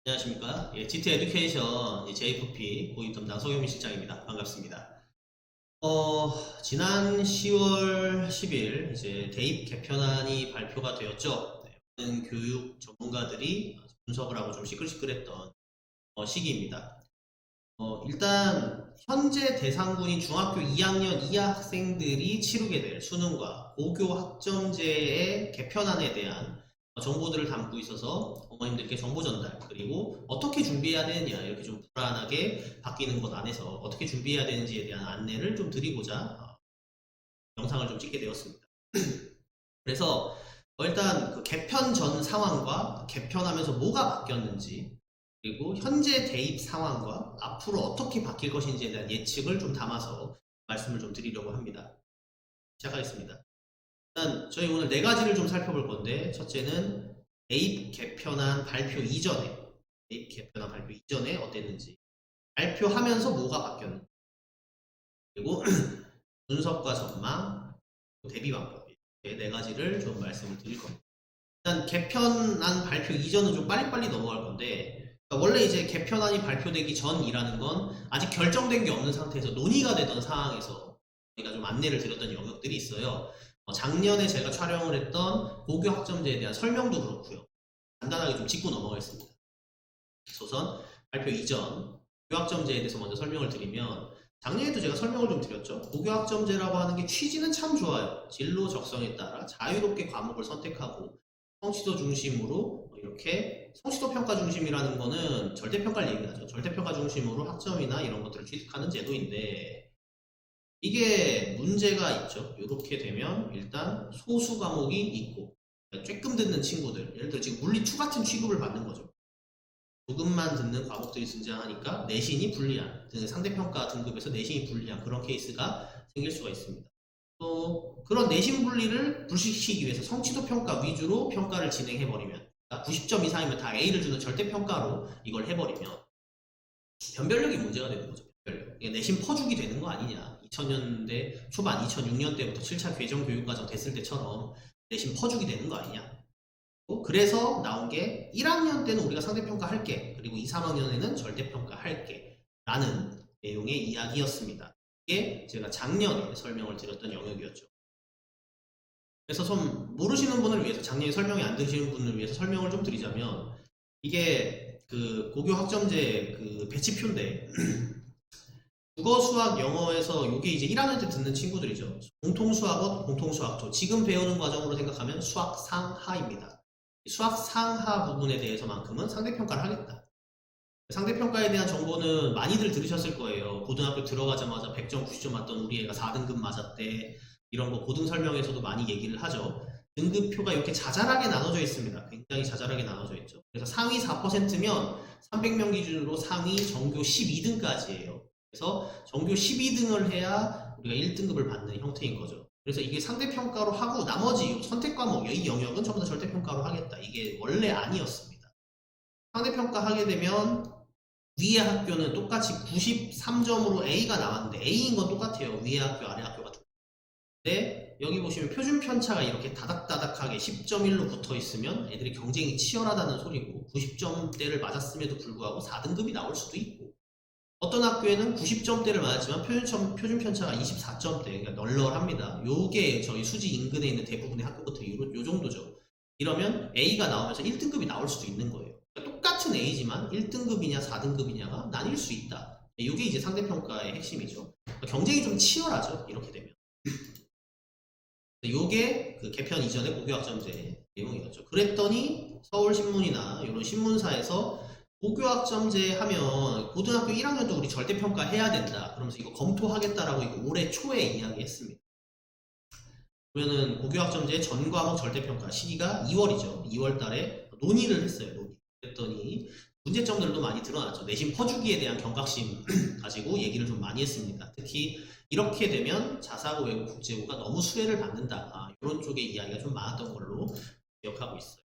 안녕하십니까. 예, GT 에듀케이션 JFP 고입 담당 서경민 실장입니다. 반갑습니다. 지난 10월 10일 이제 대입 개편안이 발표가 되었죠. 네, 많은 교육 전문가들이 분석을 하고 좀 시끌시끌했던 시기입니다. 일단 현재 대상군인 중학교 2학년 이하 학생들이 치르게 될 수능과 고교 학점제의 개편안에 대한 정보들을 담고 있어서 어머님들께 정보 전달, 그리고 어떻게 준비해야 되느냐, 이렇게 좀 불안하게 바뀌는 것 안에서 어떻게 준비해야 되는지에 대한 안내를 좀 드리고자 영상을 좀 찍게 되었습니다. 그래서 일단 그 개편 전 상황과 개편하면서 뭐가 바뀌었는지, 그리고 현재 대입 상황과 앞으로 어떻게 바뀔 것인지에 대한 예측을 좀 담아서 말씀을 좀 드리려고 합니다. 시작하겠습니다. 일단 저희 오늘 네 가지를 좀 살펴볼 건데, 첫째는 대입 개편안 발표 이전에 어땠는지, 발표하면서 뭐가 바뀌었는지, 그리고 분석과 전망, 대비 방법, 이렇게 네 가지를 좀 말씀을 드릴 겁니다. 일단 개편안 발표 이전은 좀 빨리빨리 넘어갈 건데, 그러니까 원래 이제 개편안이 발표되기 전이라는 건 아직 결정된 게 없는 상태에서 논의가 되던 상황에서 저희가 좀 안내를 드렸던 영역들이 있어요. 작년에 제가 촬영을 했던 고교 학점제에 대한 설명도 그렇고요. 간단하게 좀 짚고 넘어가겠습니다. 우선 발표 이전 고교 학점제에 대해서 먼저 설명을 드리면, 작년에도 제가 설명을 좀 드렸죠. 고교 학점제라고 하는 게 취지는 참 좋아요. 진로 적성에 따라 자유롭게 과목을 선택하고 성취도 중심으로, 이렇게 성취도 평가 중심이라는 거는 절대평가를 얘기하죠. 절대평가 중심으로 학점이나 이런 것들을 취득하는 제도인데, 이게 문제가 있죠. 이렇게 되면 일단 소수 과목이 있고, 쬐끔 듣는 친구들, 예를 들어 지금 물리2 같은 취급을 받는 거죠. 조금만 듣는 과목들이 등장하니까 내신이 불리한, 상대평가 등급에서 내신이 불리한 그런 케이스가 생길 수가 있습니다. 또 그런 내신 분리를 불식시키기 위해서 성취도 평가 위주로 평가를 진행해버리면, 그러니까 90점 이상이면 다 A를 주는 절대평가로 이걸 해버리면 변별력이 문제가 되는 거죠. 변별력. 내신 퍼주기 되는 거 아니냐. 2000년대 초반, 2006년대부터 7차 개정 교육과정 됐을 때처럼 내신 퍼주기 되는 거 아니냐. 그래서 나온 게 1학년 때는 우리가 상대평가 할게, 그리고 2, 3학년에는 절대평가 할게 라는 내용의 이야기였습니다. 이게 제가 작년에 설명을 드렸던 영역이었죠. 그래서 좀 모르시는 분을 위해서, 작년에 설명이 안 되시는 분을 위해서 설명을 좀 드리자면, 이게 그 고교 학점제 그 배치표인데 국어, 수학, 영어에서 이게 이제 1학년 때 듣는 친구들이죠. 공통수학원, 공통수학조. 지금 배우는 과정으로 생각하면 수학 상하입니다. 수학 상하 부분에 대해서만큼은 상대평가를 하겠다. 상대평가에 대한 정보는 많이들 들으셨을 거예요. 고등학교 들어가자마자 100점, 90점 맞던 우리 애가 4등급 맞았대. 이런 거 고등 설명에서도 많이 얘기를 하죠. 등급표가 이렇게 자잘하게 나눠져 있습니다. 굉장히 자잘하게 나눠져 있죠. 그래서 상위 4%면 300명 기준으로 상위 전교 12등까지예요. 그래서 전교 12등을 해야 우리가 1등급을 받는 형태인 거죠. 그래서 이게 상대평가로 하고 나머지 선택 과목, 이 영역은 전부 다 절대평가로 하겠다. 이게 원래 아니었습니다. 상대평가 하게 되면 위의 학교는 똑같이 93점으로 A가 나왔는데, A인 건 똑같아요. 위의 학교, 아래 학교가. 근데 여기 보시면 표준 편차가 이렇게 다닥다닥하게 10.1로 붙어 있으면 애들이 경쟁이 치열하다는 소리고, 90점대를 맞았음에도 불구하고 4등급이 나올 수도 있고, 어떤 학교에는 90점대를 맞았지만 표준 편차가 24점대, 그러니까 널널합니다. 요게 저희 수지 인근에 있는 대부분의 학교부터 요 정도죠. 이러면 A가 나오면서 1등급이 나올 수도 있는 거예요. 그러니까 똑같은 A지만 1등급이냐 4등급이냐가 나뉠 수 있다. 이게 이제 상대평가의 핵심이죠. 경쟁이 좀 치열하죠. 이렇게 되면. 요게 그 개편 이전의 고교학점제 내용이었죠. 그랬더니 서울신문이나 이런 신문사에서 고교학점제 하면 고등학교 1학년도 우리 절대평가 해야 된다, 그러면서 이거 검토하겠다라고 이거 올해 초에 이야기했습니다. 그러면은 고교학점제 전 과목 절대평가 시기가 2월이죠. 2월 달에 논의를 했어요. 그랬더니 문제점들도 많이 드러났죠. 내신 퍼주기에 대한 경각심 가지고 얘기를 좀 많이 했습니다. 특히 이렇게 되면 자사고, 외국, 국제고가 너무 수혜를 받는다, 이런 쪽의 이야기가 좀 많았던 걸로 기억하고 있어요.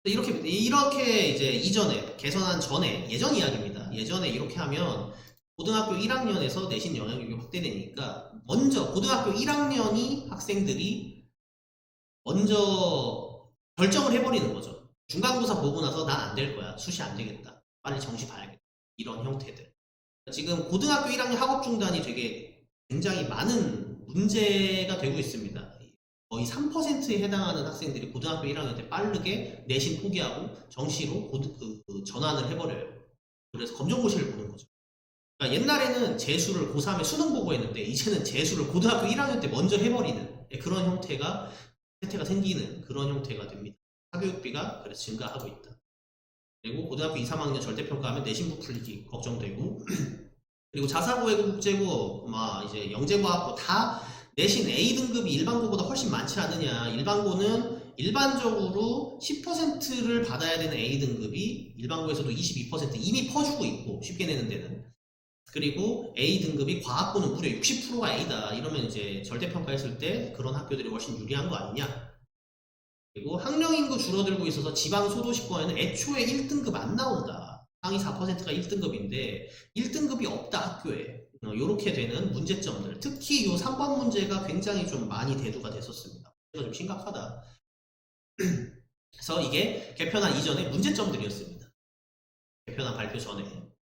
이렇게 이제 이전에 개선한 전에, 예전 이야기입니다. 예전에 이렇게 하면 고등학교 1학년에서 내신 영향력이 확대되니까 먼저 고등학교 1학년이 학생들이 먼저 결정을 해버리는 거죠. 중간고사 보고 나서 난 안 될 거야. 수시 안 되겠다. 빨리 정시 봐야겠다. 이런 형태들. 지금 고등학교 1학년 학업 중단이 되게 굉장히 많은 문제가 되고 있습니다. 거의 3%에 해당하는 학생들이 고등학교 1학년 때 빠르게 내신 포기하고 정시로 전환을 해버려요. 그래서 검정고시를 보는 거죠. 그러니까 옛날에는 재수를 고3에 수능 보고 했는데 이제는 재수를 고등학교 1학년 때 먼저 해버리는 그런 형태가 세태가 생기는 그런 형태가 됩니다. 사교육비가 그래서 증가하고 있다. 그리고 고등학교 2, 3학년 절대평가하면 내신 부풀리기 걱정되고 그리고 자사고, 외고, 국제고, 이제 영재과학고 다 내신 A등급이 일반고보다 훨씬 많지 않느냐. 일반고는 일반적으로 10%를 받아야 되는 A등급이 일반고에서도 22% 이미 퍼주고 있고 쉽게 내는 데는. 그리고 A등급이 과학고는 무려 60%가 A다. 이러면 이제 절대평가했을 때 그런 학교들이 훨씬 유리한 거 아니냐. 그리고 학령인구 줄어들고 있어서 지방 소도시권에는 애초에 1등급 안 나온다. 상위 4%가 1등급인데 1등급이 없다 학교에. 이렇게 되는 문제점들. 특히 이 3번 문제가 굉장히 좀 많이 대두가 됐었습니다. 문제가 좀 심각하다. 그래서 이게 개편안 이전에 문제점들이었습니다. 개편안 발표 전에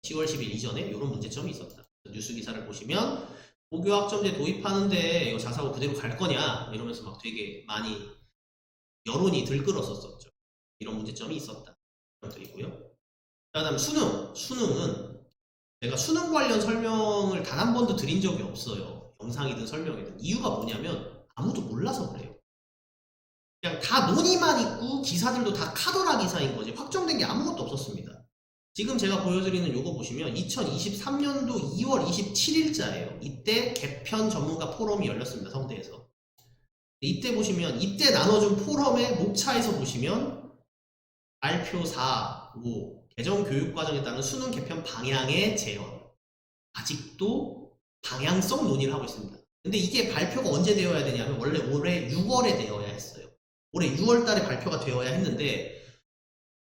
10월 10일 이전에 이런 문제점이 있었다. 뉴스 기사를 보시면 고교학점제 도입하는데 이거 자사고 그대로 갈 거냐 이러면서 막 되게 많이 여론이 들끓었었죠. 이런 문제점이 있었다. 드리고요. 그다음 수능은 제가 수능 관련 설명을 단 한 번도 드린 적이 없어요. 영상이든 설명이든. 이유가 뭐냐면 아무도 몰라서 그래요. 그냥 다 논의만 있고 기사들도 다 카더라 기사인 거지 확정된 게 아무것도 없었습니다. 지금 제가 보여드리는 요거 보시면 2023년도 2월 27일자예요. 이때 개편 전문가 포럼이 열렸습니다. 성대에서. 이때 보시면 이때 나눠준 포럼의 목차에서 보시면 발표 4, 5 개정 교육과정에 따른 수능 개편 방향의 재현 아직도 방향성 논의를 하고 있습니다. 근데 이게 발표가 언제 되어야 되냐면 원래 올해 6월에 되어야 했어요. 올해 6월 달에 발표가 되어야 했는데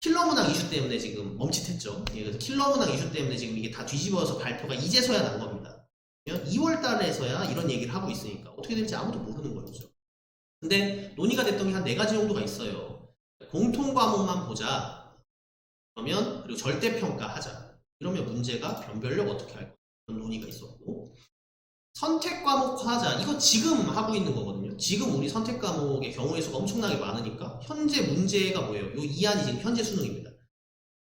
킬러 문항 이슈 때문에 지금 멈칫했죠. 그래서 킬러 문항 이슈 때문에 지금 이게 다 뒤집어서 발표가 이제서야 난 겁니다. 2월 달에서야 이런 얘기를 하고 있으니까 어떻게 될지 아무도 모르는 거죠. 근데 논의가 됐던 게 한 4가지 정도가 있어요. 공통 과목만 보자. 그러면 그리고 절대평가 하자. 이러면 문제가 변별력 어떻게 할 거야. 그런 논의가 있었고 선택 과목 하자. 이거 지금 하고 있는 거거든요. 지금 우리 선택 과목의 경우의 수가 엄청나게 많으니까 현재 문제가 뭐예요? 요 이안이 지금 현재 수능입니다.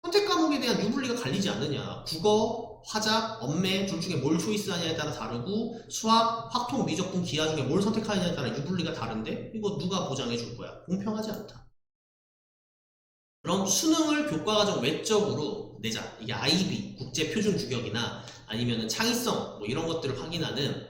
선택 과목에 대한 유불리가 갈리지 않느냐. 국어, 화작, 엄매 둘 중에 뭘 초이스하냐에 따라 다르고 수학, 확통, 미적분, 기하 중에 뭘 선택하느냐에 따라 유불리가 다른데 이거 누가 보장해 줄 거야? 공평하지 않다. 그럼 수능을 교과과정 외적으로 내자. 이게 IB, 국제표준규격이나 아니면은 창의성 뭐 이런 것들을 확인하는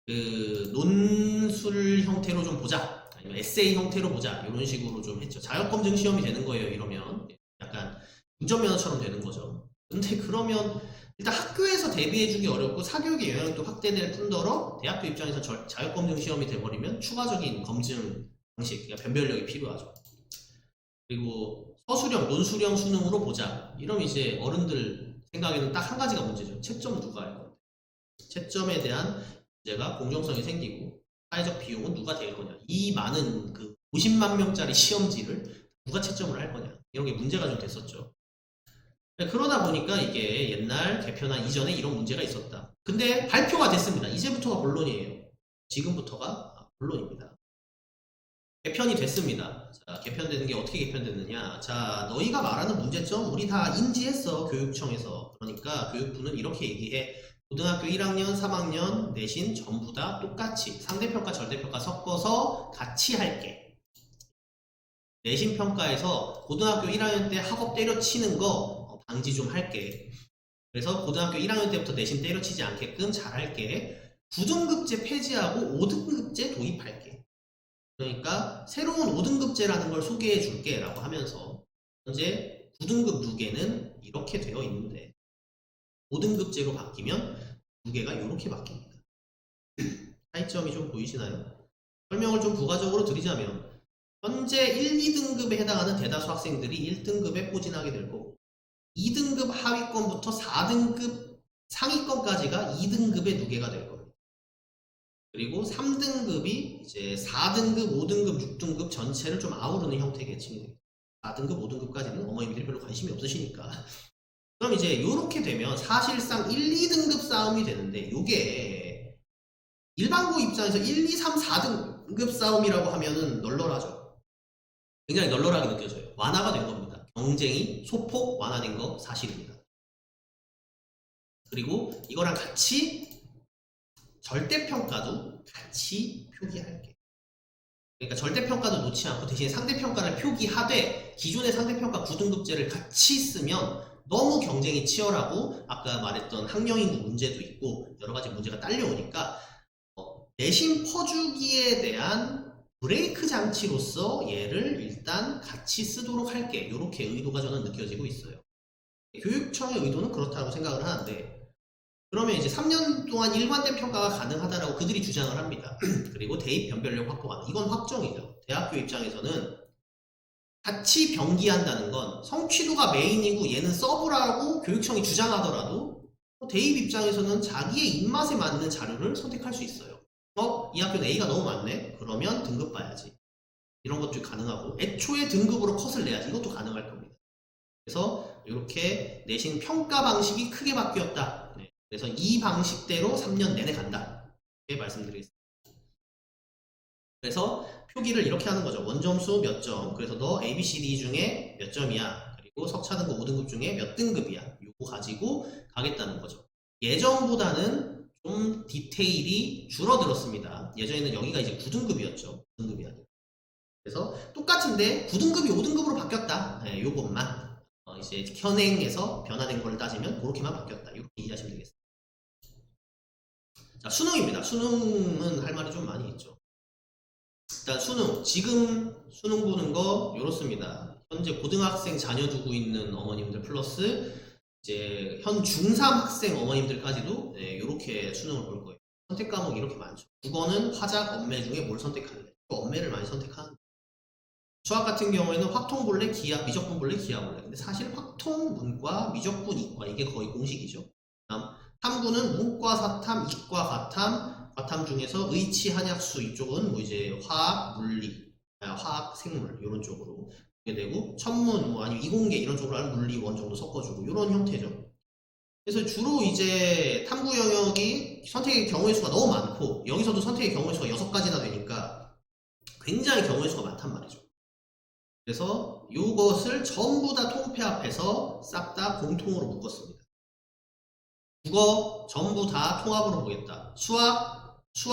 그 논술 형태로 좀 보자. 아니면 에세이 형태로 보자. 이런 식으로 좀 했죠. 자격검증 시험이 되는 거예요. 이러면 약간 운전면허처럼 되는 거죠. 근데 그러면 일단 학교에서 대비해주기 어렵고 사교육의 영향도 확대될 뿐더러 대학교 입장에서 자격검증 시험이 돼버리면 추가적인 검증 방식, 그러니까 변별력이 필요하죠. 그리고 서술형, 논술형 수능으로 보자. 이러면 이제 어른들 생각에는 딱 한 가지가 문제죠. 채점 누가 할 건데. 채점에 대한 문제가 공정성이 생기고 사회적 비용은 누가 댈 거냐. 이 많은 그 50만 명짜리 시험지를 누가 채점을 할 거냐. 이런 게 문제가 좀 됐었죠. 그러다 보니까 이게 옛날 개편안 이전에 이런 문제가 있었다. 근데 발표가 됐습니다. 이제부터가 본론이에요. 지금부터가 본론입니다. 개편이 됐습니다. 자, 개편되는 게 어떻게 개편됐느냐. 자, 너희가 말하는 문제점 우리 다 인지했어. 교육청에서. 그러니까 교육부는 이렇게 얘기해. 고등학교 1학년, 3학년 내신 전부 다 똑같이 상대평가, 절대평가 섞어서 같이 할게. 내신평가에서 고등학교 1학년 때 학업 때려치는 거 방지 좀 할게. 그래서 고등학교 1학년 때부터 내신 때려치지 않게끔 잘할게. 9등급제 폐지하고 5등급제 도입할게. 그러니까 새로운 5등급제라는 걸 소개해 줄게 라고 하면서 현재 9등급 누계는 이렇게 되어 있는데 5등급제로 바뀌면 누계가 이렇게 바뀝니다. 차이점이 좀 보이시나요? 설명을 좀 부가적으로 드리자면 현재 1, 2등급에 해당하는 대다수 학생들이 1등급에 포진하게 될 거고 2등급 하위권부터 4등급 상위권까지가 2등급의 누계가 될 겁니다. 그리고 3등급이 이제 4등급, 5등급, 6등급 전체를 좀 아우르는 형태겠지. 4등급, 5등급까지는 어머님들이 별로 관심이 없으시니까. 그럼 이제 이렇게 되면 사실상 1, 2등급 싸움이 되는데 이게 일반고 입장에서 1, 2, 3, 4등급 싸움이라고 하면은 널널하죠. 굉장히 널널하게 느껴져요. 완화가 된 겁니다. 경쟁이 소폭 완화된 거 사실입니다. 그리고 이거랑 같이 절대평가도 같이 표기할게. 그러니까 절대평가도 놓지 않고 대신에 상대평가를 표기하되 기존의 상대평가 9등급제를 같이 쓰면 너무 경쟁이 치열하고 아까 말했던 학령인구 문제도 있고 여러가지 문제가 딸려오니까 내신 퍼주기에 대한 브레이크 장치로서 얘를 일단 같이 쓰도록 할게. 이렇게 의도가 저는 느껴지고 있어요. 교육청의 의도는 그렇다고 생각을 하는데 그러면 이제 3년 동안 일관된 평가가 가능하다라고 그들이 주장을 합니다. 그리고 대입 변별력 확보가 이건 확정이죠. 대학교 입장에서는 같이 병기한다는 건 성취도가 메인이고 얘는 서브라고 교육청이 주장하더라도 대입 입장에서는 자기의 입맛에 맞는 자료를 선택할 수 있어요. 이 학교는 A가 너무 많네? 그러면 등급 봐야지. 이런 것도 가능하고 애초에 등급으로 컷을 내야지. 이것도 가능할 겁니다. 그래서 이렇게 내신 평가 방식이 크게 바뀌었다. 네. 그래서 이 방식대로 3년 내내 간다. 이렇게 말씀드리겠습니다. 그래서 표기를 이렇게 하는 거죠. 원점수 몇 점. 그래서 너 ABCD 중에 몇 점이야. 그리고 석차등급 5등급 중에 몇 등급이야. 이거 가지고 가겠다는 거죠. 예전보다는 좀 디테일이 줄어들었습니다. 예전에는 여기가 이제 9등급이었죠. 9등급이 아니고. 그래서 똑같은데 9등급이 5등급으로 바뀌었다. 네, 요것만 이제 현행에서 변화된 걸 따지면 그렇게만 바뀌었다. 이렇게 이해하시면 되겠습니다. 자, 수능입니다. 수능은 할 말이 좀 많이 있죠. 일단 수능, 지금 수능 보는 거 이렇습니다. 현재 고등학생 자녀 두고 있는 어머님들 플러스 이제 현 중3 학생 어머님들까지도 이렇게 수능을 볼 거예요. 선택 과목이 이렇게 많죠. 국어는 화작, 언매 중에 뭘 선택할래? 언매를 많이 선택하는. 수학 같은 경우에는 확통 볼래, 기하, 미적분 볼래, 기하 볼래. 근데 사실 확통, 문과, 미적분, 이과 이게 거의 공식이죠. 다음 탐구는 문과, 사탐, 이과, 과탐 중에서 의치, 한약수 이쪽은 뭐 이제 화학, 물리, 화학, 생물 이런 쪽으로 하게 되고 천문, 뭐 아니면 이공계 이런 쪽으로 하는 물리, 원 정도 섞어주고 이런 형태죠. 그래서 주로 이제 탐구 영역이 선택의 경우의 수가 너무 많고 여기서도 선택의 경우의 수가 6가지나 되니까 굉장히 경우의 수가 많단 말이죠. 그래서 이것을 전부 다 통폐합해서 싹 다 공통으로 묶었습니다. 국어 전부 다 통합으로 보겠다. 수학 1,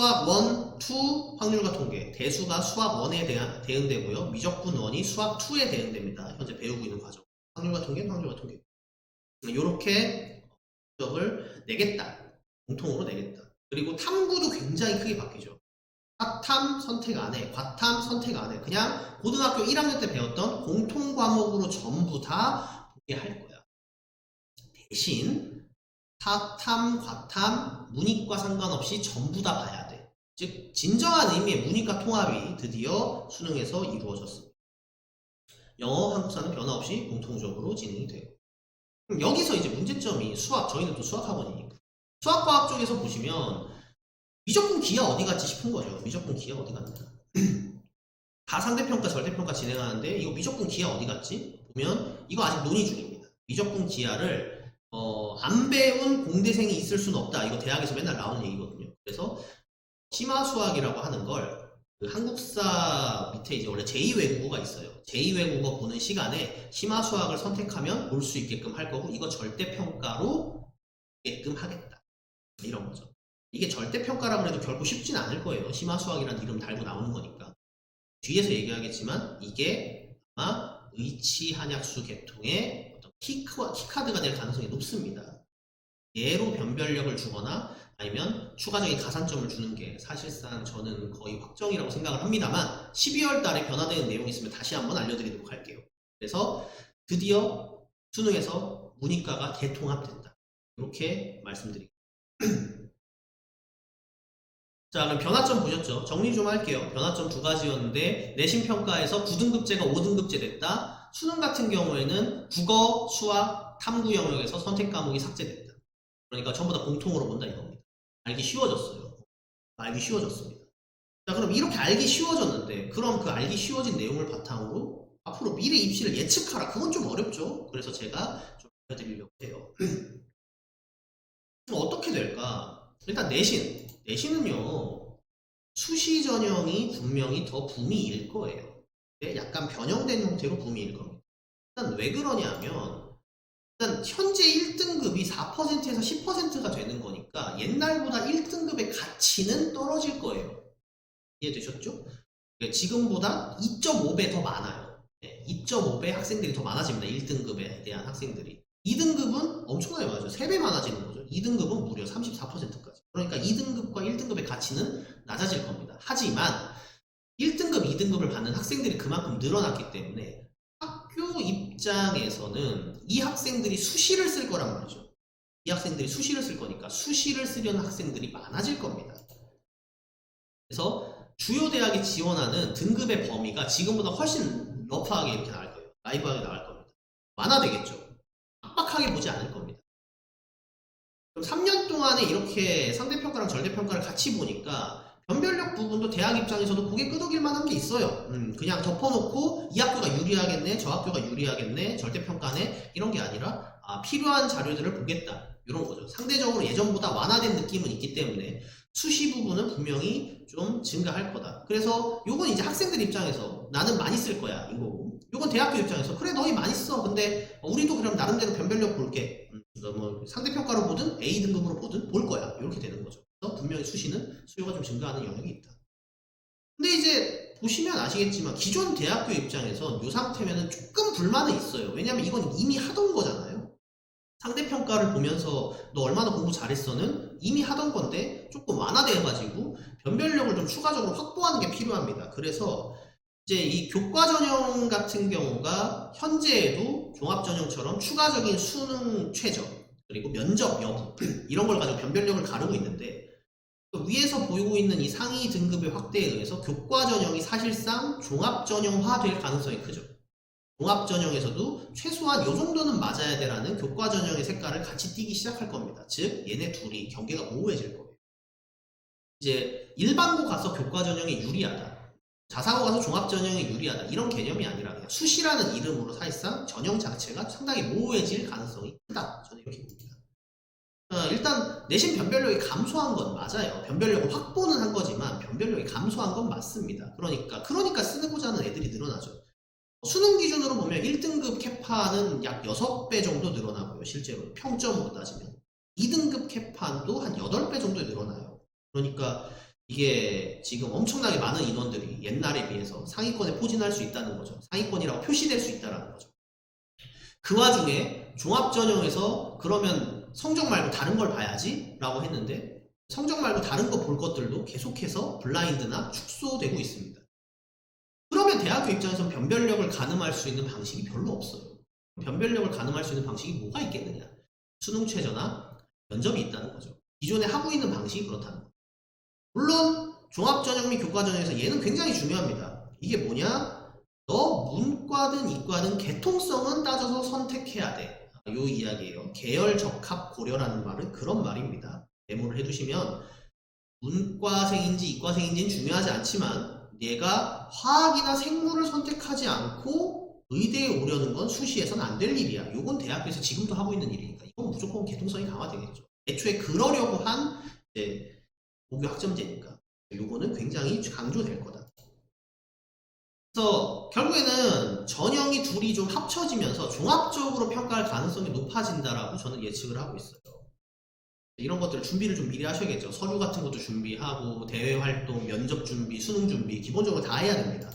2 확률과 통계. 대수가 수학 1에 대응되고요. 미적분 1이 수학 2에 대응됩니다. 현재 배우고 있는 과정. 확률과 통계, 확률과 통계. 이렇게 성적을 내겠다. 공통으로 내겠다. 그리고 탐구도 굉장히 크게 바뀌죠. 사탐 선택 안 해, 과탐 선택 안 해. 그냥 고등학교 1학년 때 배웠던 공통 과목으로 전부 다 보게 할 거야. 대신 사탐, 과탐, 문이과 상관없이 전부 다 봐야 돼. 즉 진정한 의미의 문이과 통합이 드디어 수능에서 이루어졌습니다. 영어, 한국사는 변화 없이 공통적으로 진행이 되고. 그럼 여기서 이제 문제점이 수학, 저희는 또 수학학원이니까. 수학과학 쪽에서 보시면 미적분 기하 어디 갔지 싶은 거죠. 미적분 기하 어디 갔나. 다 상대평가, 절대평가 진행하는데 이거 미적분 기하 어디 갔지? 보면 이거 아직 논의 중입니다. 미적분 기하를 안 배운 공대생이 있을 수는 없다. 이거 대학에서 맨날 나오는 얘기거든요. 그래서 심화수학이라고 하는 걸 그 한국사 밑에 이제 원래 제2외국어가 있어요. 제2외국어 보는 시간에 심화수학을 선택하면 볼 수 있게끔 할 거고 이거 절대평가로 있게끔 하겠다. 이런 거죠. 이게 절대평가라고 해도 결코 쉽진 않을 거예요. 심화수학이라는 이름 달고 나오는 거니까. 뒤에서 얘기하겠지만 이게 아마 의치 한약수 계통의 어떤 키카드가 될 가능성이 높습니다. 얘로 변별력을 주거나 아니면 추가적인 가산점을 주는 게 사실상 저는 거의 확정이라고 생각을 합니다만 12월 달에 변화되는 내용이 있으면 다시 한번 알려드리도록 할게요. 그래서 드디어 수능에서 문이과가 대통합된다. 이렇게 말씀드립니다. 자, 그럼 변화점 보셨죠? 정리 좀 할게요. 변화점 2가지였는데 내신평가에서 9등급제가 5등급제 됐다. 수능 같은 경우에는 국어, 수학, 탐구 영역에서 선택 과목이 삭제됐다. 그러니까 전부 다 공통으로 본다 이겁니다. 알기 쉬워졌어요. 알기 쉬워졌습니다. 자, 그럼 이렇게 알기 쉬워졌는데 그럼 그 알기 쉬워진 내용을 바탕으로 앞으로 미래 입시를 예측하라. 그건 좀 어렵죠. 그래서 제가 좀 알려드리려고 해요. 어떻게 될까? 일단 내신은요. 수시 전형이 분명히 더 붐이일 거예요. 근데 약간 변형된 형태로 붐이일 겁니다. 일단 왜 그러냐면 일단 현재 1등급이 4%에서 10%가 되는 거니까 옛날보다 1등급의 가치는 떨어질 거예요. 이해되셨죠? 지금보다 2.5배 더 많아요. 2.5배 학생들이 더 많아집니다. 1등급에 대한 학생들이. 2등급은 엄청나게 많아져. 3배 많아지는 거죠. 2등급은 무려 34%까지. 그러니까 2등급과 1등급의 가치는 낮아질 겁니다. 하지만 1등급, 2등급을 받는 학생들이 그만큼 늘어났기 때문에 학교 입장에서는 이 학생들이 수시를 쓸 거란 말이죠. 이 학생들이 수시를 쓸 거니까 수시를 쓰려는 학생들이 많아질 겁니다. 그래서 주요 대학에 지원하는 등급의 범위가 지금보다 훨씬 러프하게 이렇게 나올 거예요. 라이브하게 나올 겁니다. 완화되겠죠. 빡빡하게 보지 않을 겁니다. 그럼 3년 동안에 이렇게 상대평가랑 절대평가를 같이 보니까 변별력 부분도 대학 입장에서도 고개 끄덕일 만한 게 있어요. 그냥 덮어놓고 이 학교가 유리하겠네, 저 학교가 유리하겠네, 절대평가네 이런 게 아니라 필요한 자료들을 보겠다. 이런 거죠. 상대적으로 예전보다 완화된 느낌은 있기 때문에 수시 부분은 분명히 좀 증가할 거다. 그래서 요건 이제 학생들 입장에서 나는 많이 쓸 거야 이거고, 요건 대학교 입장에서 그래 너희 많이 써. 근데 우리도 그럼 나름대로 변별력 볼게. 뭐 상대평가로 보든 A등급으로 보든 볼 거야. 이렇게 되는 거죠. 그래서 분명히 수시는 수요가 좀 증가하는 영역이 있다. 근데 이제 보시면 아시겠지만 기존 대학교 입장에선 이 상태면은 조금 불만은 있어요. 왜냐면 이건 이미 하던 거잖아요. 상대평가를 보면서 너 얼마나 공부 잘했어는 이미 하던 건데 조금 완화돼가지고 변별력을 좀 추가적으로 확보하는 게 필요합니다. 그래서 이제 이 교과전형 같은 경우가 현재에도 종합전형처럼 추가적인 수능 최저 그리고 면접 여부 이런 걸 가지고 변별력을 가르고 있는데 위에서 보이고 있는 이 상위 등급의 확대에 의해서 교과전형이 사실상 종합전형화 될 가능성이 크죠. 종합전형에서도 최소한 이 정도는 맞아야 되라는 교과전형의 색깔을 같이 띄기 시작할 겁니다. 즉 얘네 둘이 경계가 모호해질 거예요. 이제 일반고 가서 교과전형이 유리하다, 자사고 가서 종합전형이 유리하다 이런 개념이 아니라 그냥 수시라는 이름으로 사실상 전형 자체가 상당히 모호해질 가능성이 크다. 저는 이렇게 봅니다. 일단 내신 변별력이 감소한 건 맞아요. 변별력을 확보는 한 거지만 변별력이 감소한 건 맞습니다. 그러니까 쓰고자 하는 애들이 늘어나죠. 수능 기준으로 보면 1등급 캐파는 약 6배 정도 늘어나고요. 실제로 평점으로 따지면 2등급 캐파도 한 8배 정도 늘어나요. 그러니까 이게 지금 엄청나게 많은 인원들이 옛날에 비해서 상위권에 포진할 수 있다는 거죠. 상위권이라고 표시될 수 있다는 거죠. 그 와중에 종합전형에서 그러면 성적 말고 다른 걸 봐야지 라고 했는데 성적 말고 다른 거 볼 것들도 계속해서 블라인드나 축소되고 있습니다. 그러면 대학교 입장에서 변별력을 가늠할 수 있는 방식이 별로 없어요. 변별력을 가늠할 수 있는 방식이 뭐가 있겠느냐? 수능 최저나 면접이 있다는 거죠. 기존에 하고 있는 방식이 그렇다는 거죠. 물론 종합전형 및 교과전형에서 얘는 굉장히 중요합니다. 이게 뭐냐? 너 문과든 이과든 개통성은 따져서 선택해야 돼. 요 이야기예요. 계열 적합 고려라는 말은 그런 말입니다. 메모를 해두시면 문과생인지 이과생인지는 중요하지 않지만 얘가 화학이나 생물을 선택하지 않고 의대에 오려는 건 수시에서는 안 될 일이야. 요건 대학교에서 지금도 하고 있는 일이니까 이건 무조건 개통성이 강화되겠죠. 애초에 그러려고 한 이제 고교 학점제니까 요거는 굉장히 강조될 거다. 그래서 결국에는 전형이 둘이 좀 합쳐지면서 종합적으로 평가할 가능성이 높아진다라고 저는 예측을 하고 있어요. 이런 것들을 준비를 좀 미리 하셔야겠죠. 서류 같은 것도 준비하고 대외 활동, 면접 준비, 수능 준비 기본적으로 다 해야 됩니다.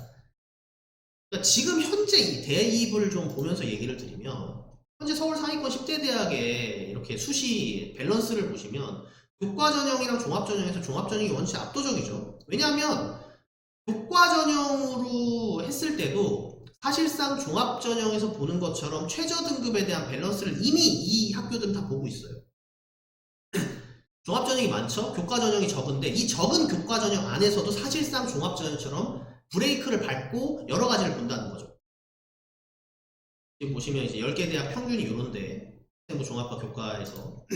그러니까 지금 현재 이 대입을 좀 보면서 얘기를 드리면 현재 서울 상위권 10대 대학의 이렇게 수시 밸런스를 보시면 교과전형이랑 종합전형에서 종합전형이 원체 압도적이죠. 왜냐하면 교과전형으로 했을 때도 사실상 종합전형에서 보는 것처럼 최저 등급에 대한 밸런스를 이미 이 학교들은 다 보고 있어요. 종합전형이 많죠? 교과전형이 적은데 이 적은 교과전형 안에서도 사실상 종합전형처럼 브레이크를 밟고 여러 가지를 본다는 거죠. 지금 보시면 이제 10개 대학 평균이 이런데 뭐 종합과 교과에서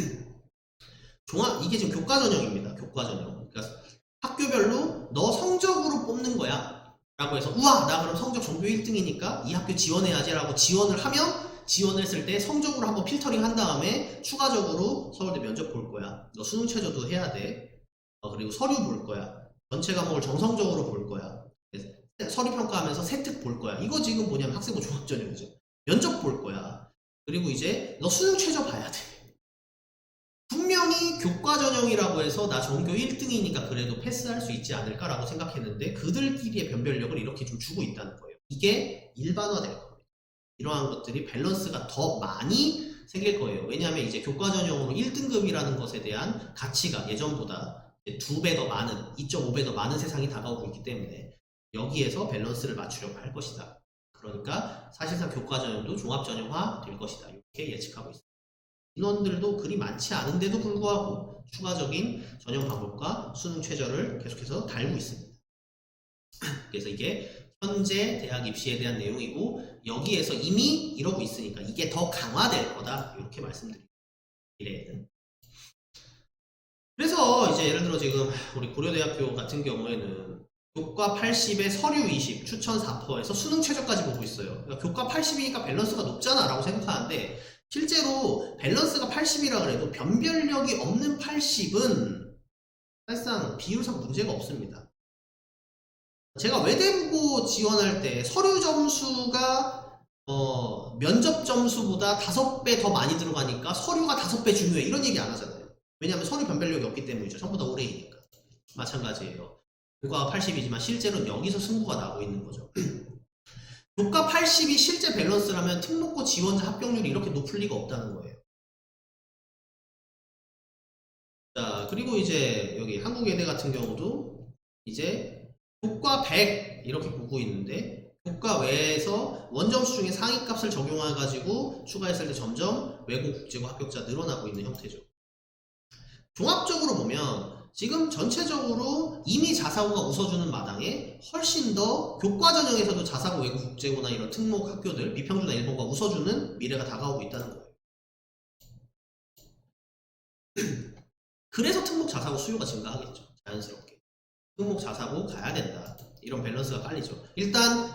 이게 지금 교과전형입니다. 교과전형. 그러니까 학교별로 너 성적으로 뽑는 거야 라고 해서 우와 나 그럼 성적 전교 1등이니까 이 학교 지원해야지 라고 지원을 하면 지원했을 때 성적으로 한번 필터링 한 다음에 추가적으로 서울대 면접 볼 거야. 너 수능 최저도 해야 돼. 그리고 서류 볼 거야. 전체 과목을 정성적으로 볼 거야. 서류 평가하면서 세특 볼 거야. 이거 지금 뭐냐면 학생부 종합전형이죠. 면접 볼 거야. 그리고 이제 너 수능 최저 봐야 돼. 분명히 교과 전형이라고 해서 나 전교 1등이니까 그래도 패스할 수 있지 않을까라고 생각했는데 그들끼리의 변별력을 이렇게 좀 주고 있다는 거예요. 이게 일반화될 겁니다. 이러한 것들이 밸런스가 더 많이 생길 거예요. 왜냐하면 이제 교과 전형으로 1등급이라는 것에 대한 가치가 예전보다 2배 더 많은, 2.5배 더 많은 세상이 다가오고 있기 때문에 여기에서 밸런스를 맞추려고 할 것이다. 그러니까 사실상 교과 전형도 종합 전형화 될 것이다. 이렇게 예측하고 있습니다. 인원들도 그리 많지 않은데도 불구하고 추가적인 전형 과목과 수능 최저를 계속해서 달고 있습니다. 그래서 이게 현재 대학 입시에 대한 내용이고 여기에서 이미 이러고 있으니까 이게 더 강화될 거다 이렇게 말씀드립니다. 미래에는. 그래서 이제 예를 들어 지금 우리 고려대학교 같은 경우에는 교과 80에 서류 20, 추천 4%에서 수능 최저까지 보고 있어요. 그러니까 교과 80이니까 밸런스가 높잖아 라고 생각하는데 실제로 밸런스가 80이라 그래도 변별력이 없는 80은 사실상 비율상 문제가 없습니다. 제가 외대부고 지원할 때 서류 점수가 면접 점수보다 5배 더 많이 들어가니까 서류가 5배 중요해 이런 얘기 안 하잖아요. 왜냐하면 서류 변별력이 없기 때문이죠. 전부 다 올해이니까. 마찬가지예요. 교과가 80이지만 실제로는 여기서 승부가 나고 있는 거죠. 교과 80이 실제 밸런스라면 특목고 지원자 합격률이 이렇게 높을 리가 없다는 거예요. 자, 그리고 이제 여기 한국예대 같은 경우도 이제 교과 100 이렇게 보고 있는데 교과 외에서 원점수 중에 상위값을 적용해가지고 추가했을 때 점점 외고 국제고 합격자 늘어나고 있는 형태죠. 종합적으로 보면 지금 전체적으로 이미 자사고가 웃어주는 마당에 훨씬 더 교과 전형에서도 자사고 외고 국제고나 이런 특목 학교들 비평준화 일본과 웃어주는 미래가 다가오고 있다는 거예요. 그래서 특목 자사고 수요가 증가하겠죠. 자연스럽게. 특목 자사고 가야 된다. 이런 밸런스가 깔리죠. 일단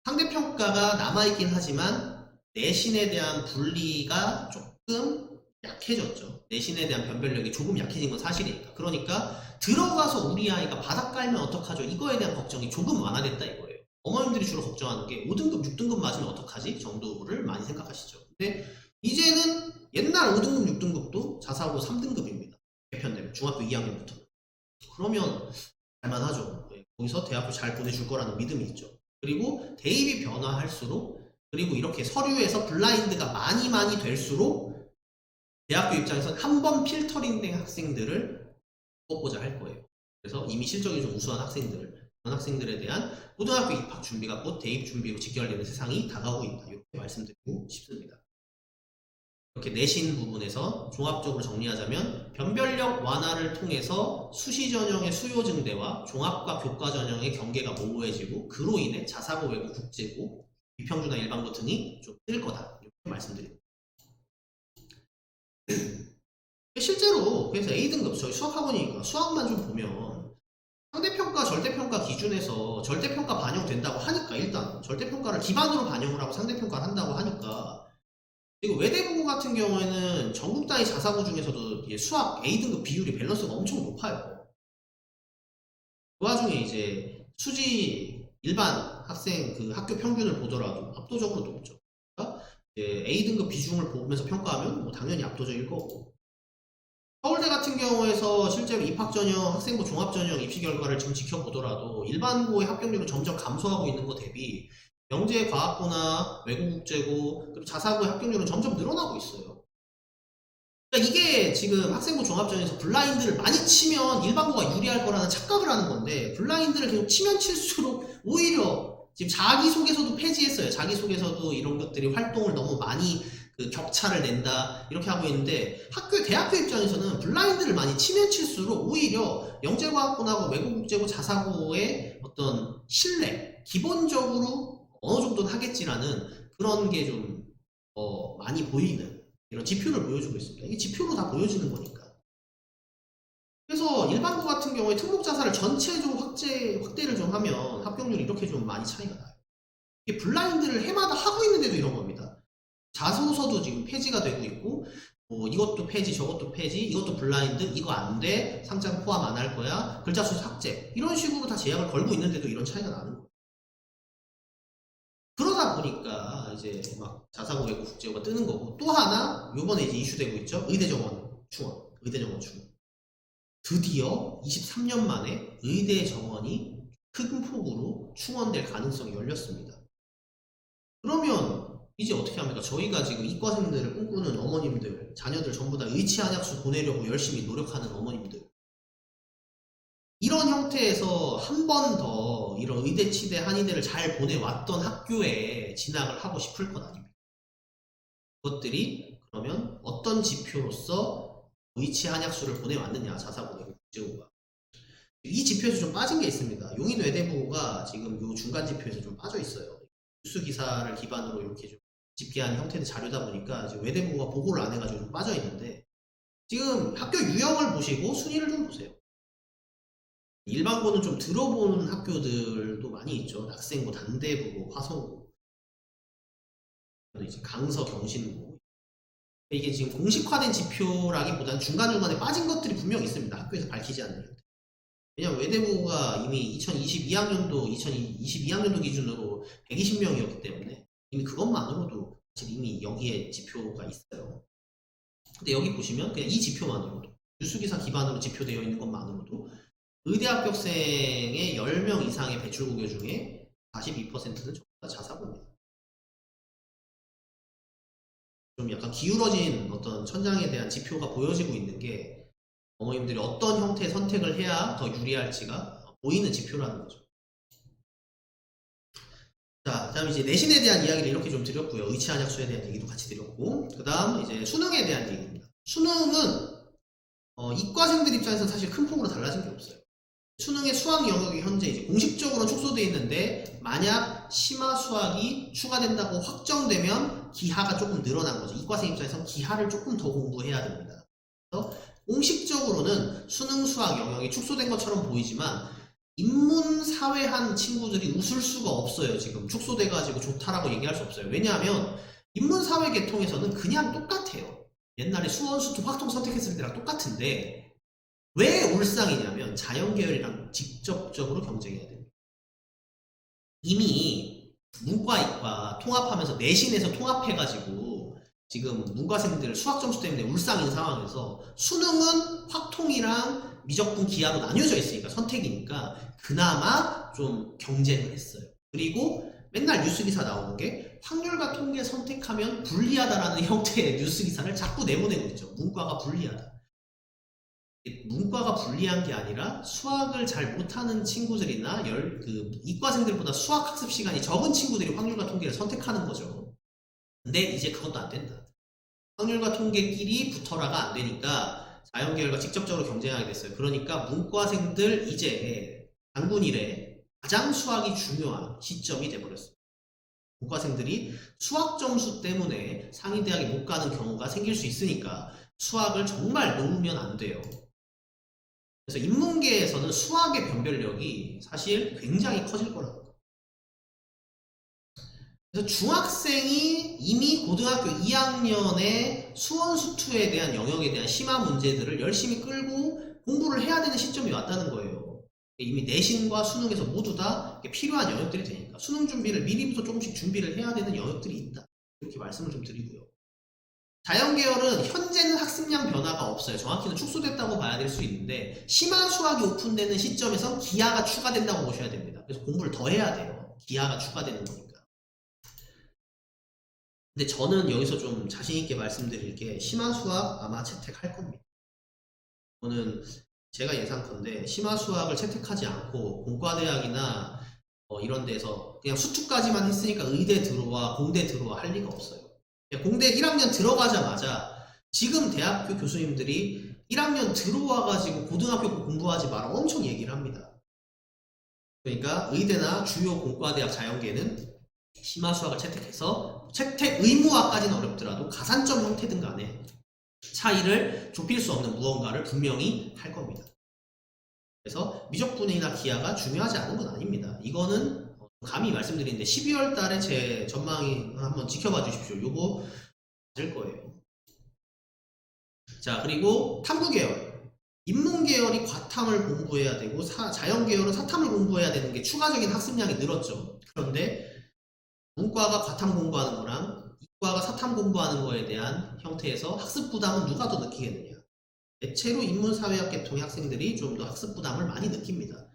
상대평가가 남아있긴 하지만 내신에 대한 분리가 조금 약해졌죠. 내신에 대한 변별력이 조금 약해진 건 사실이니까. 그러니까 들어가서 우리 아이가 바닥 깔면 어떡하죠? 이거에 대한 걱정이 조금 완화됐다 이거예요. 어머님들이 주로 걱정하는 게 5등급, 6등급 맞으면 어떡하지? 정도를 많이 생각하시죠. 근데 이제는 옛날 5등급, 6등급도 자사고 3등급입니다. 개편되면 중학교 2학년부터. 그러면 할만하죠. 거기서 대학교 잘 보내줄 거라는 믿음이 있죠. 그리고 대입이 변화할수록 그리고 이렇게 서류에서 블라인드가 많이 될수록 대학교 입장에서는 한 번 필터링된 학생들을 뽑고자 할 거예요. 그래서 이미 실적이 좀 우수한 학생들, 그런 학생들에 대한 고등학교 입학 준비가 곧 대입 준비로 직결되는 세상이 다가오고 있다. 이렇게 말씀드리고 싶습니다. 이렇게 내신 부분에서 종합적으로 정리하자면 변별력 완화를 통해서 수시 전형의 수요 증대와 종합과 교과 전형의 경계가 모호해지고 그로 인해 자사고 외고 국제고 비평준화 일반고 등이 좀 뜰 거다 이렇게 말씀드립니다. 실제로 그래서 A등급 저희 수학학원이니까 수학만 좀 보면 상대평가 절대평가 기준에서 절대평가 반영된다고 하니까 일단 절대평가를 기반으로 반영을 하고 상대평가를 한다고 하니까 그리고 외대부고 같은 경우에는 전국 단위 자사고 중에서도 수학 A등급 비율이 밸런스가 엄청 높아요. 그 와중에 이제 수지 일반 학생 그 학교 평균을 보더라도 압도적으로 높죠. 그러니까 이제 A등급 비중을 보면서 평가하면 뭐 당연히 압도적일 거고. 서울대 같은 경우에서 실제로 입학전형, 학생부 종합전형 입시 결과를 지금 지켜보더라도 일반고의 합격률은 점점 감소하고 있는 것 대비 영재과학고나 외고국제고 그리고 자사고의 합격률은 점점 늘어나고 있어요. 그러니까 이게 지금 학생부 종합전형에서 블라인드를 많이 치면 일반고가 유리할 거라는 착각을 하는 건데 블라인드를 계속 치면 칠수록 오히려 지금 자기소개서도 폐지했어요. 자기소개서도 이런 것들이 활동을 너무 많이 그 격차를 낸다 이렇게 하고 있는데 대학교 입장에서는 블라인드를 많이 치면 칠수록 오히려 영재과학고하고 외고국제고 자사고의 어떤 신뢰 기본적으로 어느 정도는 하겠지라는 그런 게 좀 많이 보이는 이런 지표를 보여주고 있습니다. 이게 지표로 다 보여지는 거니까. 그래서 일반고 같은 경우에 특목자사를 전체적으로 확대를 좀 하면 합격률이 이렇게 좀 많이 차이가 나요. 이게 블라인드를 해마다 하고 있는데도 이런 겁니다. 자소서도 지금 폐지가 되고 있고, 이것도 폐지, 저것도 폐지, 이것도 블라인드, 이거 안 돼, 상장 포함 안 할 거야, 글자 수 삭제, 이런 식으로 다 제약을 걸고 있는데도 이런 차이가 나는 거예요. 그러다 보니까 이제 막 자사고 외고 국제고가 뜨는 거고, 또 하나 요번에 이제 이슈되고 있죠. 의대 정원 충원. 드디어 23년 만에 의대 정원이 큰 폭으로 충원될 가능성이 열렸습니다. 그러면 이제 어떻게 합니까? 저희가 지금 이과생들을 꿈꾸는 어머님들, 자녀들 전부 다 의치한약수 보내려고 열심히 노력하는 어머님들, 이런 형태에서 한 번 더 이런 의대, 치대, 한의대를 잘 보내왔던 학교에 진학을 하고 싶을 것 아닙니까? 그것들이 그러면 어떤 지표로서 의치한약수를 보내왔느냐, 자사고 내고 국제고가. 이 지표에서 좀 빠진 게 있습니다. 용인외대부가 지금 요 중간 지표에서 좀 빠져 있어요. 뉴스 기사를 기반으로 이렇게 좀 집계한 형태의 자료다 보니까 지금 외대부가 보고를 안 해가지고 좀 빠져 있는데, 지금 학교 유형을 보시고 순위를 좀 보세요. 일반고는 좀 들어본 학교들도 많이 있죠. 낙생고, 단대부고, 화성고, 이제 강서, 경신고. 이게 지금 공식화된 지표라기보다는 중간중간에 빠진 것들이 분명 있습니다. 학교에서 밝히지 않는 형태. 왜냐면 외대부가 이미 2022학년도 기준으로 120명이었기 때문에 이미 그것만으로도 사실 이미 여기에 지표가 있어요. 근데 여기 보시면 그냥 이 지표만으로도, 뉴스기사 기반으로 지표되어 있는 것만으로도 의대 합격생의 10명 이상의 배출고교 중에 42%는 전부 다 자사고입니다. 좀 약간 기울어진 어떤 천장에 대한 지표가 보여지고 있는 게 어머님들이 어떤 형태의 선택을 해야 더 유리할지가 보이는 지표라는 거죠. 자, 그다음 이제 내신에 대한 이야기를 이렇게 좀 드렸고요. 의치한약수에 대한 얘기도 같이 드렸고, 그다음 이제 수능에 대한 얘기입니다. 수능은 이과생들 입장에서 사실 큰 폭으로 달라진 게 없어요. 수능의 수학 영역이 현재 이제 공식적으로 축소되어 있는데, 만약 심화 수학이 추가된다고 확정되면 기하가 조금 늘어난 거죠. 이과생 입장에서 기하를 조금 더 공부해야 됩니다. 그래서 공식적으로는 수능 수학 영역이 축소된 것처럼 보이지만 인문 사회한 친구들이 웃을 수가 없어요. 지금 축소돼가지고 좋다라고 얘기할 수 없어요. 왜냐하면 인문 사회 계통에서는 그냥 똑같아요. 옛날에 수원, 수투, 확통 선택했을 때랑 똑같은데, 왜 울상이냐면 자연계열이랑 직접적으로 경쟁해야 됩니다. 이미 문과, 이과 통합하면서 내신에서 통합해가지고 지금 문과생들 수학 점수 때문에 울상인 상황에서 수능은 확통이랑 미적분, 기하로 나뉘어져 있으니까 선택이니까 그나마 좀 경쟁을 했어요. 그리고 맨날 뉴스기사 나오는 게 확률과 통계 선택하면 불리하다라는 형태의 뉴스기사를 자꾸 내보내고 있죠. 문과가 불리하다. 문과가 불리한 게 아니라 수학을 잘 못하는 친구들이나 이과생들보다 수학 학습 시간이 적은 친구들이 확률과 통계를 선택하는 거죠. 근데 이제 그것도 안 된다. 확률과 통계끼리 붙어라가 안 되니까 자연계열과 직접적으로 경쟁하게 됐어요. 그러니까 문과생들 이제 단군 이래 가장 수학이 중요한 시점이 돼버렸어요. 문과생들이 수학 점수 때문에 상위대학에 못 가는 경우가 생길 수 있으니까 수학을 정말 놓으면 안 돼요. 그래서 인문계에서는 수학의 변별력이 사실 굉장히 커질 거라고. 그래서 중학생이 이미 고등학교 2학년에 수원, 수투에 대한 영역에 대한 심화 문제들을 열심히 끌고 공부를 해야 되는 시점이 왔다는 거예요. 이미 내신과 수능에서 모두 다 필요한 영역들이 되니까 수능 준비를 미리부터 조금씩 준비를 해야 되는 영역들이 있다. 이렇게 말씀을 좀 드리고요. 자연계열은 현재는 학습량 변화가 없어요. 정확히는 축소됐다고 봐야 될 수 있는데 심화 수학이 오픈되는 시점에서 기하가 추가된다고 보셔야 됩니다. 그래서 공부를 더 해야 돼요. 기하가 추가되는 거니까. 근데 저는 여기서 좀 자신있게 말씀드릴 게 심화 수학 아마 채택할 겁니다. 저는 제가 예상컨대 심화 수학을 채택하지 않고 공과대학이나 이런 데서 그냥 수투까지만 했으니까 의대 들어와, 공대 들어와 할 리가 없어요. 공대 1학년 들어가자마자 지금 대학교 교수님들이 1학년 들어와가지고 고등학교 공부하지 마라 엄청 얘기를 합니다. 그러니까 의대나 주요 공과대학 자연계는 심화 수학을 채택해서 채택 의무화까지는 어렵더라도 가산점 형태든 간에 차이를 좁힐 수 없는 무언가를 분명히 할 겁니다. 그래서 미적분이나 기하가 중요하지 않은 건 아닙니다. 이거는 감히 말씀드리는데 12월 달에 제 전망이 한번 지켜봐 주십시오. 요거 맞을 거예요. 자, 그리고 탐구 계열. 인문 계열이 과탐을 공부해야 되고 자연 계열은 사탐을 공부해야 되는 게 추가적인 학습량이 늘었죠. 그런데 문과가 과탐 공부하는 거랑 이과가 사탐 공부하는 거에 대한 형태에서 학습 부담은 누가 더 느끼겠느냐. 대체로 인문사회학 계통의 학생들이 좀 더 학습 부담을 많이 느낍니다.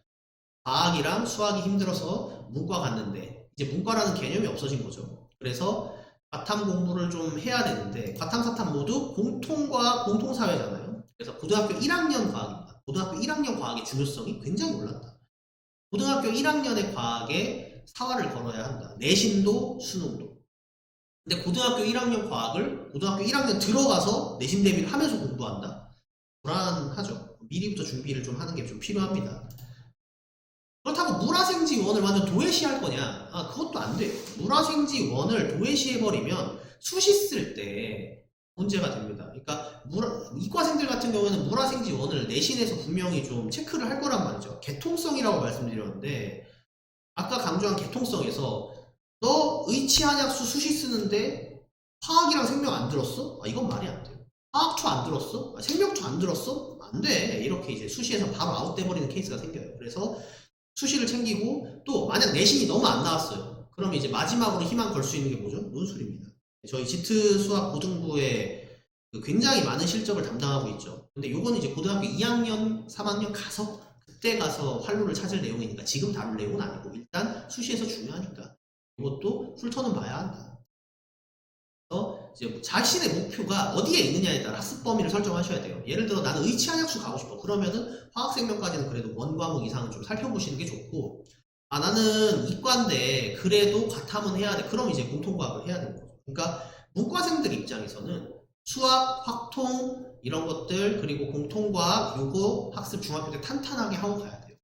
과학이랑 수학이 힘들어서 문과 갔는데 이제 문과라는 개념이 없어진 거죠. 그래서 과탐 공부를 좀 해야 되는데 과탐, 사탐 모두 공통과학, 공통사회잖아요. 그래서 고등학교 1학년 과학입니다. 고등학교 1학년 과학의 중요성이 굉장히 올랐다. 고등학교 1학년의 과학에 사활을 걸어야 한다. 내신도 수능도. 근데 고등학교 1학년 과학을 고등학교 1학년 들어가서 내신 대비를 하면서 공부한다? 불안하죠. 미리부터 준비를 좀 하는 게 좀 필요합니다. 그렇다고 물화생지원을 완전 도외시할 거냐? 그것도 안 돼요. 물화생지원을 도외시해버리면 수시 쓸 때 문제가 됩니다. 그러니까 이과생들 같은 경우에는 물화생지원을 내신에서 분명히 좀 체크를 할 거란 말이죠. 개통성이라고 말씀드렸는데 아까 강조한 개통성에서 너 의치한약수 수시 쓰는데 화학이랑 생명 안 들었어? 이건 말이 안 돼요. 화학초 안 들었어? 생명초 안 들었어? 안 돼. 이렇게 이제 수시에서 바로 아웃돼버리는 케이스가 생겨요. 그래서 수시를 챙기고 또 만약 내신이 너무 안 나왔어요. 그러면 이제 마지막으로 희망 걸 수 있는 게 뭐죠? 논술입니다. 저희 지트 수학 고등부에 굉장히 많은 실적을 담당하고 있죠. 근데 요거는 이제 고등학교 2학년, 3학년 가서 그때 가서 활로를 찾을 내용이니까 지금 다룰 내용은 아니고 일단 수시에서 중요하니까 이것도 훑어는 봐야 한다. 그래서 이제 자신의 목표가 어디에 있느냐에 따라 학습 범위를 설정하셔야 돼요. 예를 들어 나는 의치한약수 가고 싶어. 그러면은 화학생명까지는 그래도 원 과목 이상은 좀 살펴보시는 게 좋고 나는 이과인데 그래도 과탐은 해야 돼. 그럼 이제 공통과학을 해야 되는 거죠. 그러니까 문과생들 입장에서는 수학, 확통 이런 것들 그리고 공통과학 요거 학습 중학교 때 탄탄하게 하고 가야 돼요.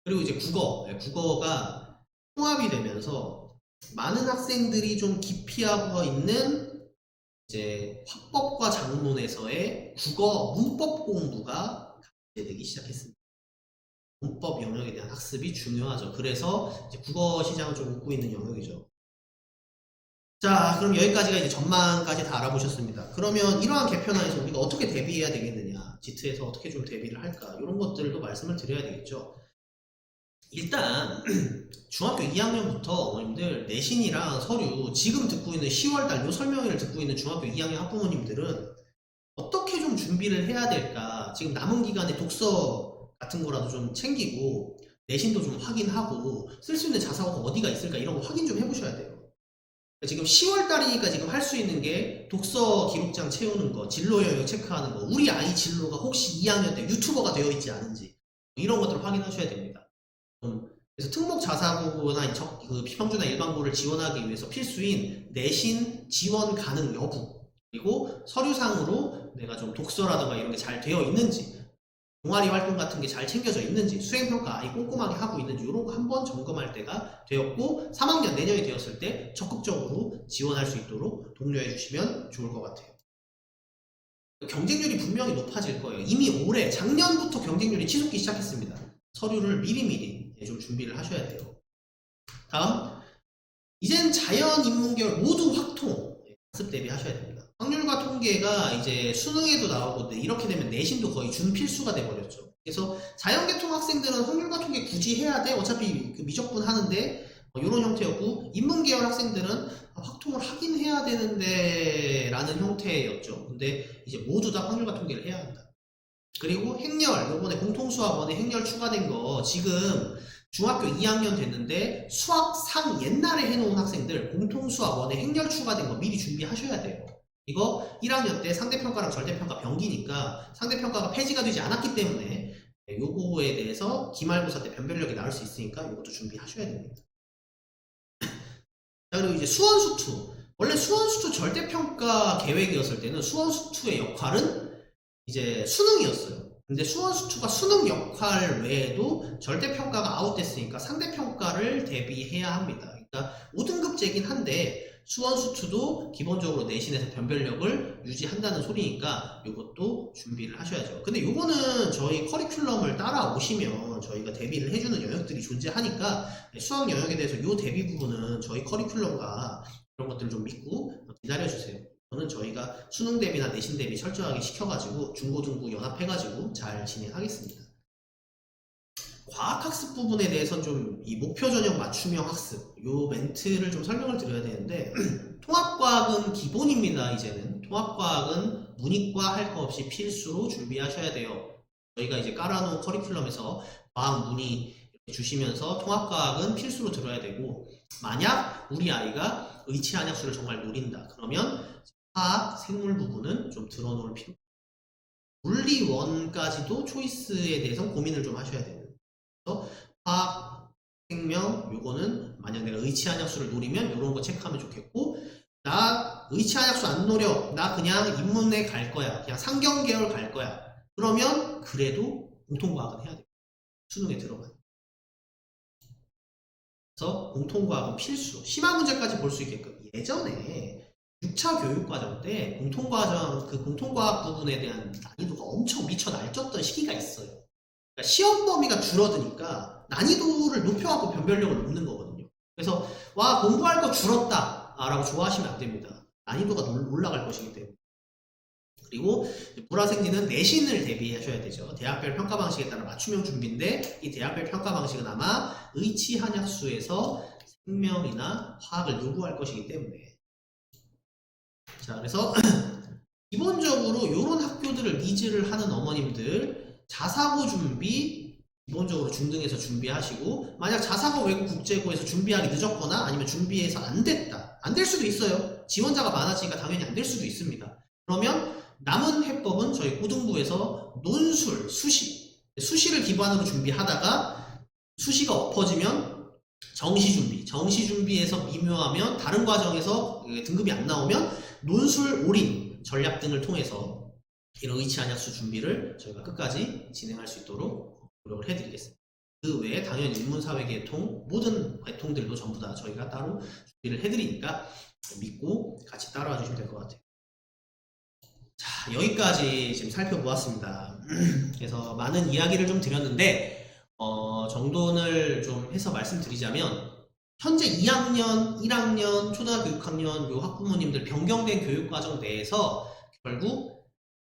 그리고 이제 국어가 통합이 되면서 많은 학생들이 좀 기피하고 있는 이제 화법과 작문에서의 국어 문법 공부가 되기 시작했습니다. 문법 영역에 대한 학습이 중요하죠. 그래서 이제 국어 시장을 좀 웃고 있는 영역이죠. 자, 그럼 여기까지가 이제 전망까지 다 알아보셨습니다. 그러면 이러한 개편안에서 우리가 어떻게 대비해야 되겠느냐, 지트에서 어떻게 좀 대비를 할까, 이런 것들도 말씀을 드려야 되겠죠. 일단 중학교 2학년부터 어머님들 내신이랑 서류 지금 듣고 있는 10월달 요 설명회를 듣고 있는 중학교 2학년 학부모님들은 어떻게 좀 준비를 해야 될까. 지금 남은 기간에 독서 같은 거라도 좀 챙기고 내신도 좀 확인하고 쓸 수 있는 자사고가 어디가 있을까 이런 거 확인 좀 해보셔야 돼요. 지금 10월달이니까 지금 할 수 있는 게 독서 기록장 채우는 거, 진로 영역 체크하는 거, 우리 아이 진로가 혹시 2학년 때 유튜버가 되어 있지 않은지 이런 것들을 확인하셔야 됩니다. 그래서 특목 자사고나 그 비평주나 일반고를 지원하기 위해서 필수인 내신 지원 가능 여부, 그리고 서류상으로 내가 좀 독서라든가 이런 게 잘 되어 있는지, 동아리 활동 같은 게 잘 챙겨져 있는지, 수행평가 아이 꼼꼼하게 하고 있는지 이런 거 한번 점검할 때가 되었고 3학년 내년이 되었을 때 적극적으로 지원할 수 있도록 독려해 주시면 좋을 것 같아요. 경쟁률이 분명히 높아질 거예요. 이미 올해 작년부터 경쟁률이 치솟기 시작했습니다. 서류를 미리미리 좀 준비를 하셔야 돼요. 다음, 이젠 자연, 인문계열 모두 확통 학습 대비하셔야 됩니다. 확률과 통계가 이제 수능에도 나오고 이렇게 되면 내신도 거의 준필수가 돼버렸죠. 그래서 자연계통 학생들은 확률과 통계 굳이 해야 돼. 어차피 그 미적분 하는데 이런 형태였고 인문계열 학생들은 확통을 하긴 해야 되는데 라는 형태였죠. 근데 이제 모두 다 확률과 통계를 해야 한다. 그리고 행렬, 요번에 공통수학원에 행렬 추가된 거 지금 중학교 2학년 됐는데 수학상 옛날에 해놓은 학생들 공통수학원에 행렬 추가된 거 미리 준비하셔야 돼요. 이거 1학년 때 상대평가랑 절대평가 변기니까 상대평가가 폐지가 되지 않았기 때문에 요거에 대해서 기말고사 때 변별력이 나올 수 있으니까 이것도 준비하셔야 됩니다. 자, 그리고 이제 수원수투. 원래 수원수투 절대평가 계획이었을 때는 수원수투의 역할은 이제 수능이었어요. 근데 수원수투가 수능 역할 외에도 절대평가가 아웃됐으니까 상대평가를 대비해야 합니다. 그러니까 5등급제긴 한데 수원 수투도 기본적으로 내신에서 변별력을 유지한다는 소리니까 이것도 준비를 하셔야죠. 근데 이거는 저희 커리큘럼을 따라오시면 저희가 대비를 해주는 영역들이 존재하니까 수학 영역에 대해서 이 대비 부분은 저희 커리큘럼과 그런 것들을 좀 믿고 기다려주세요. 저는 저희가 수능 대비나 내신 대비 철저하게 시켜가지고 중고등부 연합해가지고 잘 진행하겠습니다. 과학학습 부분에 대해서는 좀 이 목표 전형 맞춤형 학습 요 멘트를 좀 설명을 드려야 되는데 통합과학은 기본입니다. 이제는 통합과학은 문이과 할 거 없이 필수로 준비하셔야 돼요. 저희가 이제 깔아놓은 커리큘럼에서 과학 문의 주시면서 통합과학은 필수로 들어야 되고 만약 우리 아이가 의치 한약수를 정말 노린다 그러면 화학, 생물 부분은 좀 들어놓을 필요. 물리 1까지도 초이스에 대해서 고민을 좀 하셔야 돼요. 그래서 화학, 생명, 요거는 만약 내가 의치 한약수를 노리면 요런 거 체크하면 좋겠고 나 의치 한약수 안 노려 나 그냥 인문에 갈 거야 그냥 상경계열 갈 거야 그러면 그래도 공통과학은 해야 돼요. 수능에 들어가요. 그래서 공통과학은 필수 심화 문제까지 볼 수 있게끔 예전에 6차 교육과정 때 공통과학 부분에 대한 난이도가 엄청 미쳐 날뛰었던 시기가 있어요. 그러니까 시험 범위가 줄어드니까 난이도를 높여갖고 변별력을 높는 거거든요. 그래서 와 공부할 거 줄었다 라고 좋아하시면 안 됩니다. 난이도가 올라갈 것이기 때문에. 그리고 불화생지는 내신을 대비하셔야 되죠. 대학별 평가 방식에 따라 맞춤형 준비인데 이 대학별 평가 방식은 아마 의치 한약수에서 생명이나 화학을 요구할 것이기 때문에 자 그래서 기본적으로 이런 학교들을 니즈를 하는 어머님들 자사고 준비 기본적으로 중등에서 준비하시고 만약 자사고 외국 국제고에서 준비하기 늦었거나 아니면 준비해서 안 됐다 안 될 수도 있어요. 지원자가 많아지니까 당연히 안 될 수도 있습니다. 그러면 남은 해법은 저희 고등부에서 논술, 수시를 기반으로 준비하다가 수시가 엎어지면 정시 준비에서 미묘하면 다른 과정에서 등급이 안 나오면 논술 올인 전략 등을 통해서 이런 의치 한약수 준비를 저희가 끝까지 진행할 수 있도록 노력을 해드리겠습니다. 그 외에 당연히 인문사회계통 모든 계통들도 전부 다 저희가 따로 준비를 해드리니까 믿고 같이 따라와 주시면 될 것 같아요. 자 여기까지 지금 살펴보았습니다. 그래서 많은 이야기를 좀 드렸는데 정돈을 좀 해서 말씀드리자면 현재 2학년, 1학년, 초등학교 6학년 요 학부모님들 변경된 교육과정 내에서 결국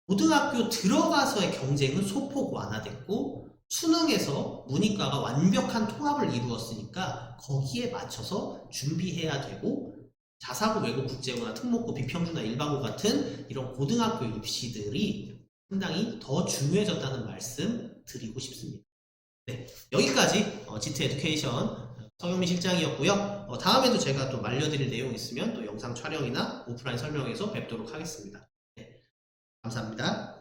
고등학교 들어가서의 경쟁은 소폭 완화됐고 수능에서 문이과가 완벽한 통합을 이루었으니까 거기에 맞춰서 준비해야 되고 자사고 외국 국제고나 특목고 비평준화 일반고 같은 이런 고등학교 입시들이 상당히 더 중요해졌다는 말씀 드리고 싶습니다. 네, 여기까지 GT 에듀케이션 서경민 실장이었고요. 다음에도 제가 또 알려드릴 내용 있으면 또 영상 촬영이나 오프라인 설명에서 뵙도록 하겠습니다. 네, 감사합니다.